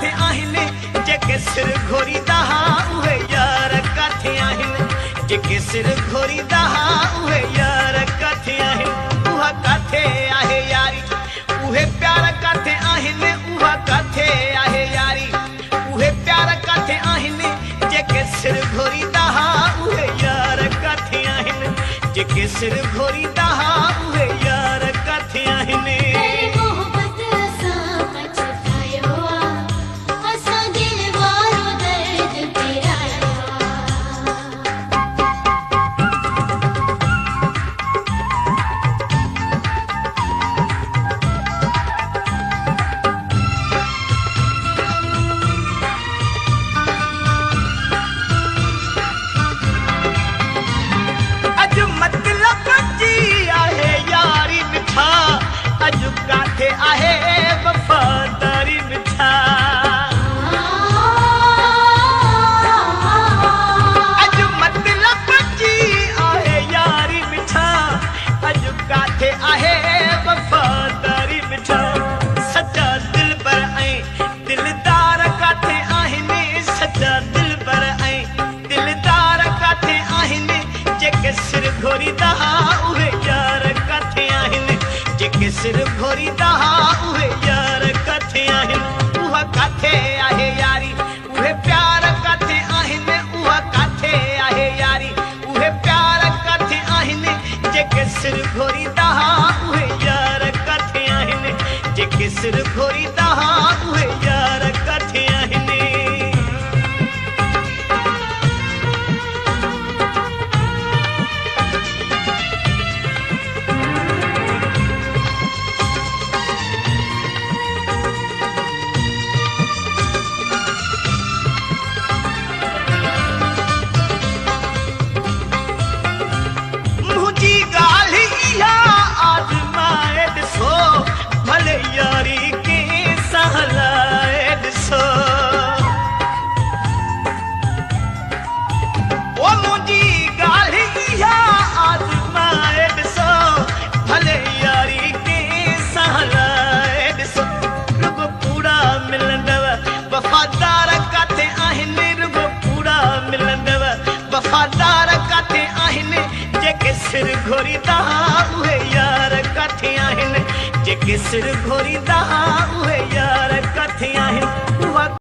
काथे आहिनि जेके सिर घोरींदा उहे यार काथे आहिनि जेके सिर घोरींदा उहे यार काथे आहिनि उहा काथे आहे यारी उहे प्यार काथे आहिनि उहा काथे आहे यारी उहे प्यार काथे आहिनि जेके सिर घोरींदा उहे यार काथे आहिनि जेके सिर घोरींदा उहे यार काथे आहिनि अॼु काथे आहे वफ़ादारी मिठा अॼु मतलब जी आहे यारी मिठा अॼु काथे आहे वफ़ादारी मिठा सच्चा दिलबर ऐं दिलदार काथे आहिनि सच्चा दिलबर ऐं दिलदार काथे आहिनि जेके सिर घोरींदा उहे यार काथे आहिनि जेके सिर घोरींदा उहे यार काथे आहिनि उहा काथे आहे यारी उहे प्यार काथे आहिनि उहा काथे आहे यारी उहे प्यार काथे आहिनि जेके सिर घोरींदा उहे यार काथे आहिनि जेके सिर घोरींदा उहे यार काथे आहिनि यारी के सहलाए ॾिसो ओ मुंहिंजी ॻाल्हि इहा आज़माए ॾिसो भले यारी के सहलाए ॾिसो रुगो पूरा मिलंदव वफ़ादार काथे आहिनि रुगो पूरा मिलंदव वफ़ादार काथे आहिनि जेके सिर घोरींदा उहे यार काथे आहिनि जेके सिर घोरींदा उहे यार काथे आहिनि